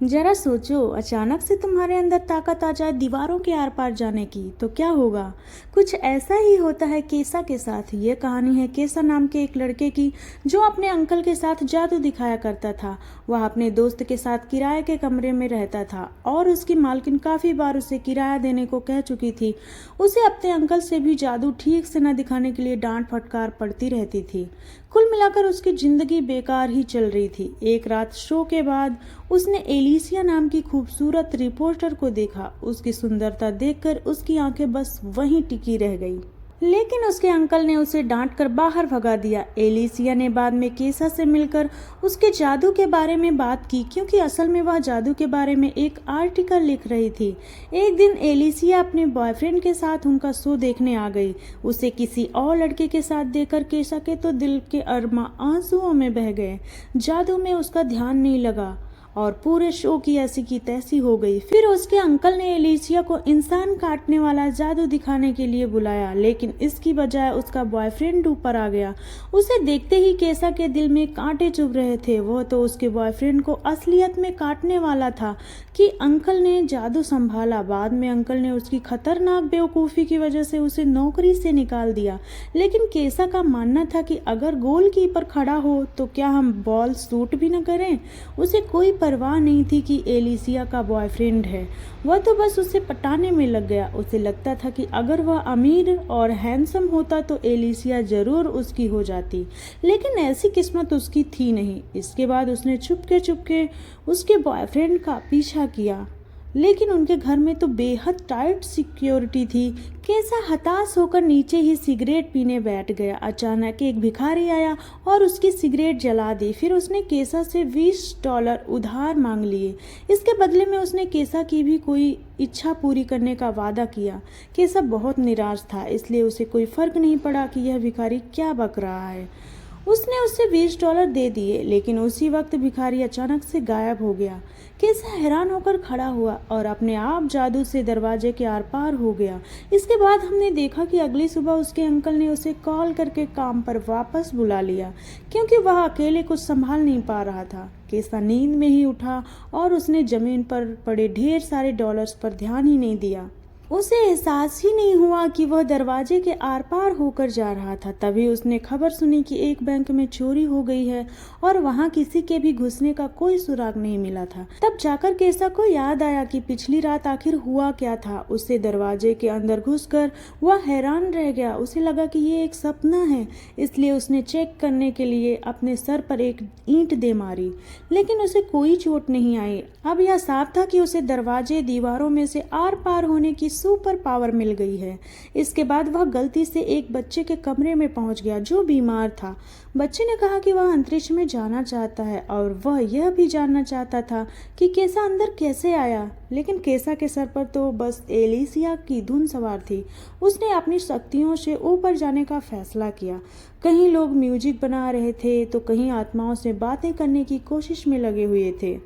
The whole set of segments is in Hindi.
जरा सोचो, अचानक से तुम्हारे अंदर ताकत आ जाए दीवारों के आर पार जाने की, तो क्या होगा। कुछ ऐसा ही होता है केसा के साथ। ये कहानी है केसा नाम के एक लड़के की, जो अपने अंकल के साथ जादू दिखाया करता था। वह अपने दोस्त के साथ किराए के कमरे में रहता था और उसकी मालकिन काफ़ी बार उसे किराया देने को कह चुकी थी। उसे अपने अंकल से भी जादू ठीक से न दिखाने के लिए डांट फटकार पड़ती रहती थी। कुल मिलाकर उसकी जिंदगी बेकार ही चल रही थी। एक रात शो के बाद उसने एलिसिया नाम की खूबसूरत रिपोर्टर को देखा। उसकी सुंदरता देखकर उसकी आंखें बस वहीं टिकी रह गई। लेकिन उसके अंकल ने उसे डांट कर बाहर भगा दिया। एलिसिया ने बाद में केसा से मिलकर उसके जादू के बारे में बात की, क्योंकि असल में वह जादू के बारे में एक आर्टिकल लिख रही थी। एक दिन एलिसिया अपने बॉयफ्रेंड के साथ उनका शो देखने आ गई। उसे किसी और लड़के के साथ देखकर केसा के तो दिल के अरमा आंसुओं में बह गए। जादू में उसका ध्यान नहीं लगा और पूरे शो की ऐसी की तैसी हो गई। फिर उसके अंकल ने एलिसिया को इंसान काटने वाला जादू दिखाने के लिए बुलाया, लेकिन इसकी बजाय उसका बॉयफ्रेंड ऊपर आ गया। उसे देखते ही केसा के दिल में कांटे चुभ रहे थे। वह तो उसके बॉयफ्रेंड को असलियत में काटने वाला था कि अंकल ने जादू संभाला। बाद में अंकल ने उसकी खतरनाक बेवकूफ़ी की वजह से उसे नौकरी से निकाल दिया। लेकिन केसा का मानना था कि अगर गोलकीपर खड़ा हो तो क्या हम बॉल शूट भी न करें। उसे कोई परवाह नहीं थी कि एलिसिया का बॉयफ्रेंड है। वह तो बस उसे पटाने में लग गया। उसे लगता था कि अगर वह अमीर और हैंडसम होता तो एलिसिया जरूर उसकी हो जाती, लेकिन ऐसी किस्मत उसकी थी नहीं। इसके बाद उसने चुपके चुपके उसके बॉयफ्रेंड का पीछा किया, लेकिन उनके घर में तो बेहद टाइट सिक्योरिटी थी। केसा हताश होकर नीचे ही सिगरेट पीने बैठ गया। अचानक एक भिखारी आया और उसकी सिगरेट जला दी। फिर उसने केसा से $20 उधार मांग लिए। इसके बदले में उसने केसा की भी कोई इच्छा पूरी करने का वादा किया। केसा बहुत निराश था, इसलिए उसे कोई फर्क नहीं पड़ा कि यह भिखारी क्या बक रहा है। उसने उसे $20 दे दिए, लेकिन उसी वक्त भिखारी अचानक से गायब हो गया। केसा हैरान होकर खड़ा हुआ और अपने आप जादू से दरवाजे के आर पार हो गया। इसके बाद हमने देखा कि अगली सुबह उसके अंकल ने उसे कॉल करके काम पर वापस बुला लिया, क्योंकि वह अकेले कुछ संभाल नहीं पा रहा था। केसा नींद में ही उठा और उसने जमीन पर पड़े ढेर सारे डॉलर्स पर ध्यान ही नहीं दिया। उसे एहसास ही नहीं हुआ कि वह दरवाजे के आर पार होकर जा रहा था। तभी उसने खबर सुनी कि एक बैंक में चोरी हो गई है और वहां किसी के भी घुसने का कोई सुराग नहीं मिला था। तब जाकर केसा को याद आया कि पिछली रात आखिर हुआ क्या था। उसे दरवाजे के अंदर घुसकर वह हैरान रह गया। उसे लगा कि ये एक सपना है, इसलिए उसने चेक करने के लिए अपने सर पर एक ईंट दे मारी, लेकिन उसे कोई चोट नहीं आई। अब यह साफ था कि उसे दरवाजे दीवारों में से आर पार होने की सुपर पावर मिल गई है। इसके बाद वह गलती से एक बच्चे के कमरे में पहुंच गया जो बीमार था। बच्चे ने कहा कि वह अंतरिक्ष में जाना चाहता है और वह यह भी जानना चाहता था कि केसा अंदर कैसे आया। लेकिन केसा के सर पर तो बस एलिसिया की धुन सवार थी। उसने अपनी शक्तियों से ऊपर जाने का फैसला किया। कहीं लोग म्यूजिक बना रहे थे तो कहीं आत्माओं से बातें करने की कोशिश में लगे हुए थे।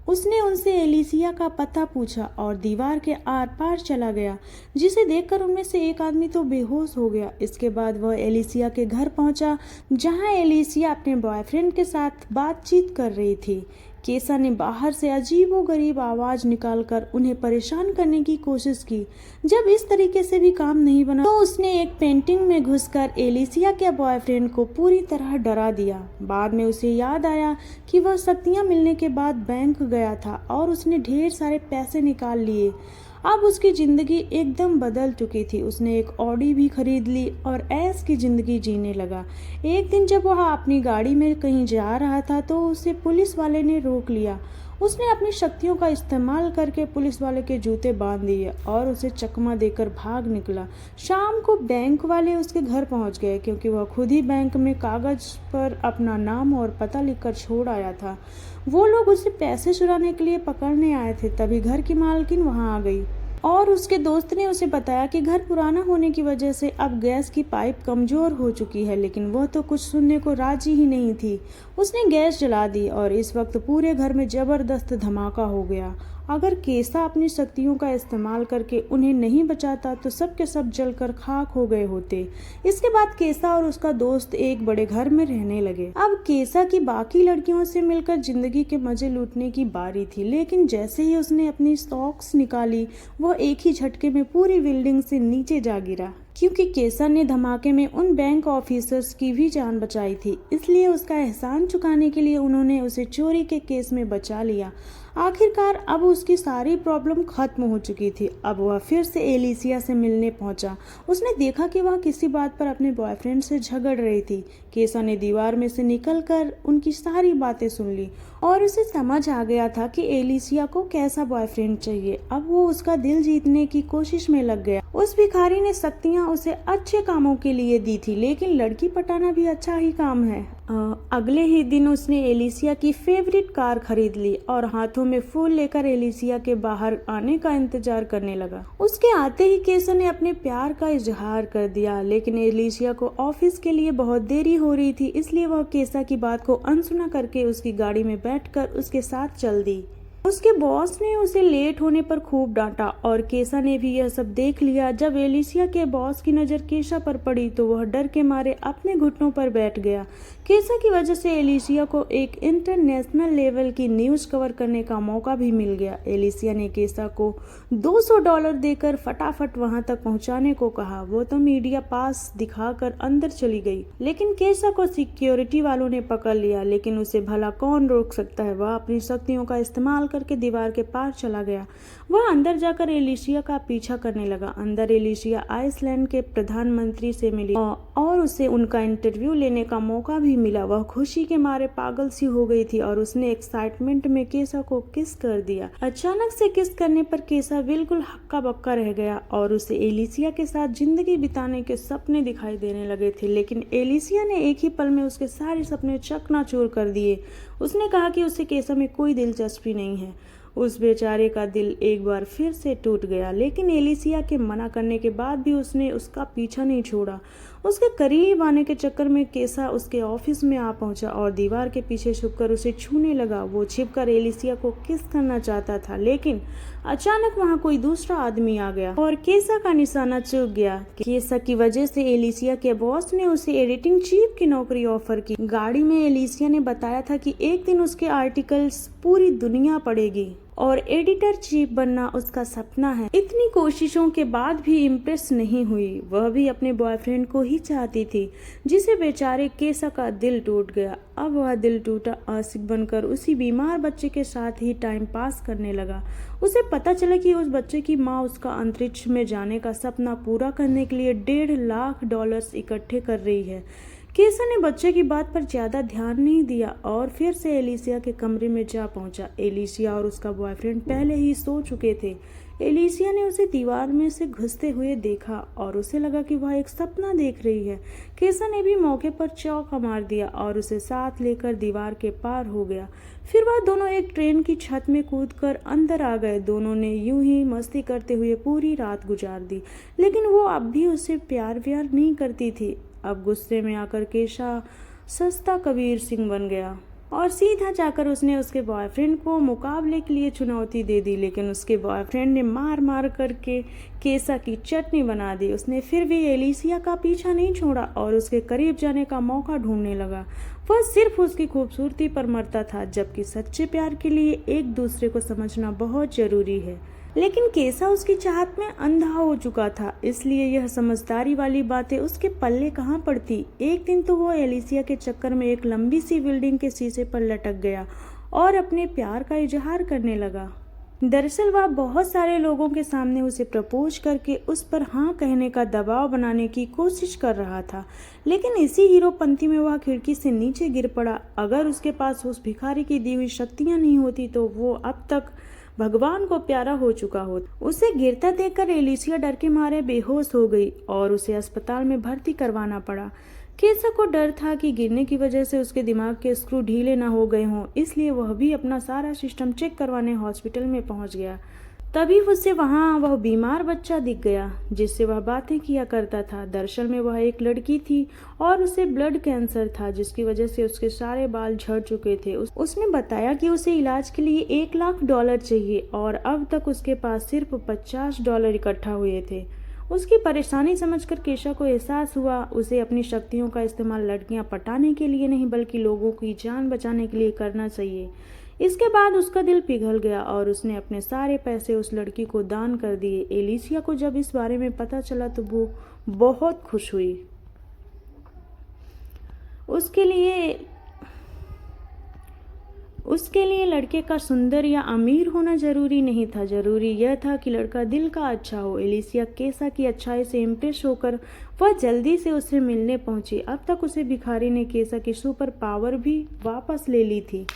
उसने उनसे एलिसिया का पता पूछा और दीवार के आर पार चला गया, जिसे देखकर उनमें से एक आदमी तो बेहोश हो गया। इसके बाद वह एलिसिया के घर पहुंचा, जहां एलिसिया अपने बॉयफ्रेंड के साथ बातचीत कर रही थी। केसा ने बाहर से अजीबोगरीब आवाज निकालकर उन्हें परेशान करने की कोशिश की। जब इस तरीके से भी काम नहीं बना तो उसने एक पेंटिंग में घुसकर एलिसिया के बॉयफ्रेंड को पूरी तरह डरा दिया। बाद में उसे याद आया कि वह शक्तियां मिलने के बाद बैंक गया था और उसने ढेर सारे पैसे निकाल लिए। अब उसकी जिंदगी एकदम बदल चुकी थी। उसने एक ऑडी भी खरीद ली और ऐश की जिंदगी जीने लगा। एक दिन जब वह अपनी गाड़ी में कहीं जा रहा था तो उसे पुलिस वाले ने रोक लिया। उसने अपनी शक्तियों का इस्तेमाल करके पुलिस वाले के जूते बांध दिए और उसे चकमा देकर भाग निकला। शाम को बैंक वाले उसके घर पहुंच गए, क्योंकि वह खुद ही बैंक में कागज पर अपना नाम और पता लिखकर छोड़ आया था। वो लोग उसे पैसे चुराने के लिए पकड़ने आए थे। तभी घर की मालकिन वहां आ गई और उसके दोस्त ने उसे बताया कि घर पुराना होने की वजह से अब गैस की पाइप कमजोर हो चुकी है। लेकिन वह तो कुछ सुनने को राजी ही नहीं थी। उसने गैस जला दी और इस वक्त पूरे घर में जबरदस्त धमाका हो गया। अगर केसा अपनी शक्तियों का इस्तेमाल करके उन्हें नहीं बचाता तो सब के सब जलकर खाक हो गए होते। इसके बाद केसा और उसका दोस्त एक बड़े घर में रहने लगे। अब केसा की बाकी लड़कियों से मिलकर जिंदगी के मजे लूटने की बारी थी, लेकिन जैसे ही उसने अपनी सॉक्स निकाली वह एक ही झटके में पूरी बिल्डिंग से नीचे जा गिरा। क्योंकि केसा ने धमाके में उन बैंक ऑफिसर्स की भी जान बचाई थी, इसलिए उसका एहसान चुकाने के लिए उन्होंने उसे चोरी के केस में बचा लिया। आखिरकार अब उसकी सारी प्रॉब्लम खत्म हो चुकी थी। अब वह फिर से एलिसिया से मिलने पहुंचा। उसने देखा कि वह किसी बात पर अपने बॉयफ्रेंड से झगड़ रही थी। केसा ने दीवार में से निकलकर उनकी सारी बातें सुन ली और उसे समझ आ गया था कि एलिसिया को कैसा बॉयफ्रेंड चाहिए। अब वो उसका दिल जीतने की कोशिश में लग गया। उस भिखारी ने शक्तियाँ उसे अच्छे कामों के लिए दी थी, लेकिन लड़की पटाना भी अच्छा ही काम है। अगले ही दिन उसने एलिसिया की फेवरेट कार खरीद ली और हाथों में फूल लेकर एलिसिया के बाहर आने का इंतजार करने लगा। उसके आते ही केसा ने अपने प्यार का इजहार कर दिया, लेकिन एलिसिया को ऑफिस के लिए बहुत देरी हो रही थी, इसलिए वह केसा की बात को अनसुना करके उसकी गाड़ी में बैठकर उसके साथ चल दी। उसके बॉस ने उसे लेट होने पर खूब डांटा और केसा ने भी यह सब देख लिया। जब एलिसिया के बॉस की नज़र केसा पर पड़ी तो वह डर के मारे अपने घुटनों पर बैठ गया। केसा की वजह से एलिसिया को एक इंटरनेशनल लेवल की न्यूज़ कवर करने का मौका भी मिल गया। एलिसिया ने केसा को $200 देकर फटाफट वहां तक पहुंचाने को कहा। वो तो मीडिया पास दिखाकर अंदर चली गई, लेकिन केसा को सिक्योरिटी वालों ने पकड़ लिया। लेकिन उसे भला कौन रोक सकता है। वह अपनी शक्तियों का इस्तेमाल करके दीवार के पार चला गया। वह अंदर जाकर एलिसिया का पीछा करने लगा। अंदर एलिसिया आइसलैंड के प्रधानमंत्री से मिली और उसे उनका इंटरव्यू लेने का मौका भी मिला। वह खुशी के मारे पागल सी हो गई थी और उसने एक्साइटमेंट में केसा को किस कर दिया। अचानक से किस करने पर केसा बिल्कुल हक्का बक्का रह गया और उसे एलिसिया के साथ जिंदगी बिताने के सपने दिखाई देने लगे थे। लेकिन एलिसिया ने एक ही पल में उसके सारे सपने चकनाचूर कर दिए। उसने कहा कि उसे केसा में कोई दिलचस्पी नहीं है। उस बेचारे का दिल एक बार फिर से टूट गया, लेकिन एलिसिया के मना करने के बाद भी उसने उसका पीछा नहीं छोड़ा। उसके करीब आने के चक्कर में केसा उसके ऑफिस में आ पहुंचा और दीवार के पीछे छुपकर उसे छूने लगा। वो छिपकर एलिसिया को किस करना चाहता था, लेकिन अचानक वहां कोई दूसरा आदमी आ गया और केसा का निशाना चूक गया। केसा की वजह से एलिसिया के बॉस ने उसे एडिटिंग चीफ की नौकरी ऑफर की। गाड़ी में एलिसिया ने बताया था कि एक दिन उसके आर्टिकल्स पूरी दुनिया पढ़ेगी और एडिटर चीफ बनना उसका सपना है। इतनी कोशिशों के बाद भी इम्प्रेस नहीं हुई। वह भी अपने बॉयफ्रेंड को ही चाहती थी, जिसे बेचारे केसा का दिल टूट गया। अब वह दिल टूटा आशिक बनकर उसी बीमार बच्चे के साथ ही टाइम पास करने लगा। उसे पता चला कि उस बच्चे की माँ उसका अंतरिक्ष में जाने का सपना पूरा करने के लिए $1.5 लाख इकट्ठे कर रही है। केसा ने बच्चे की बात पर ज्यादा ध्यान नहीं दिया और फिर से एलिसिया के कमरे में जा पहुंचा। एलिसिया और उसका बॉयफ्रेंड पहले ही सो चुके थे। एलिसिया ने उसे दीवार में से घुसते हुए देखा और उसे लगा कि वह एक सपना देख रही है। केसा ने भी मौके पर चौका मार दिया और उसे साथ लेकर दीवार के पार हो गया। फिर वह दोनों एक ट्रेन की छत में कूदकर अंदर आ गए। दोनों ने यूं ही मस्ती करते हुए पूरी रात गुजार दी, लेकिन वो अब भी उसे प्यार व्यार नहीं करती थी। अब गुस्से में आकर केसा सस्ता कबीर सिंह बन गया और सीधा जाकर उसने उसके बॉयफ्रेंड को मुकाबले के लिए चुनौती दे दी। लेकिन उसके बॉयफ्रेंड ने मार मार करके केसा की चटनी बना दी। उसने फिर भी एलिसिया का पीछा नहीं छोड़ा और उसके करीब जाने का मौका ढूंढने लगा। वह सिर्फ उसकी खूबसूरती पर मरता था, जबकि सच्चे प्यार के लिए एक दूसरे को समझना बहुत जरूरी है। लेकिन केसा उसकी चाहत में अंधा हो चुका था, इसलिए यह समझदारी वाली बातें उसके पल्ले कहाँ पड़ती। एक दिन तो वो एलिसिया के चक्कर में एक लंबी सी बिल्डिंग के शीशे पर लटक गया और अपने प्यार का इजहार करने लगा। दरअसल वह बहुत सारे लोगों के सामने उसे प्रपोज करके उस पर हाँ कहने का दबाव बनाने की कोशिश कर रहा था, लेकिन इसी हीरोपंती में वह खिड़की से नीचे गिर पड़ा। अगर उसके पास उस भिखारी की दी हुई शक्तियाँ नहीं होती तो वो अब तक भगवान को प्यारा हो चुका होता। उसे गिरता देखकर एलिसिया डर के मारे बेहोश हो गई और उसे अस्पताल में भर्ती करवाना पड़ा। केसा को डर था कि गिरने की वजह से उसके दिमाग के स्क्रू ढीले न हो गए हों, इसलिए वह भी अपना सारा सिस्टम चेक करवाने हॉस्पिटल में पहुंच गया। तभी उसे वहाँ वह बीमार बच्चा दिख गया जिससे वह बातें किया करता था। दरअसल में वह एक लड़की थी और उसे ब्लड कैंसर था जिसकी वजह से उसके सारे बाल झड़ चुके थे। उसने बताया कि उसे इलाज के लिए $1,00,000 चाहिए और अब तक उसके पास सिर्फ $50 इकट्ठा हुए थे। उसकी परेशानी समझकर केशा को एहसास हुआ उसे अपनी शक्तियों का इस्तेमाल लड़कियां पटाने के लिए नहीं बल्कि लोगों की जान बचाने के लिए करना चाहिए। इसके बाद उसका दिल पिघल गया और उसने अपने सारे पैसे उस लड़की को दान कर दिए। एलिसिया को जब इस बारे में पता चला तो वो बहुत खुश हुई। उसके लिए लड़के का सुंदर या अमीर होना जरूरी नहीं था, जरूरी यह था कि लड़का दिल का अच्छा हो। एलिसिया केसा की अच्छाई से इम्प्रेस होकर वह जल्दी से उससे मिलने पहुंची। अब तक उसे भिखारी ने केसा की सुपर पावर भी वापस ले ली थी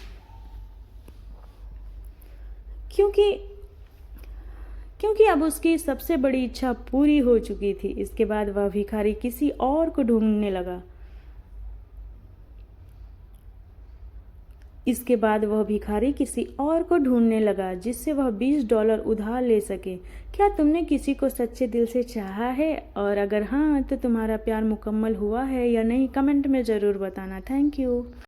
क्योंकि अब उसकी सबसे बड़ी इच्छा पूरी हो चुकी थी। इसके बाद वह भिखारी किसी और को ढूंढने लगा जिससे वह $20 उधार ले सके। क्या तुमने किसी को सच्चे दिल से चाहा है? और अगर हाँ तो तुम्हारा प्यार मुकम्मल हुआ है या नहीं, कमेंट में ज़रूर बताना। Thank you.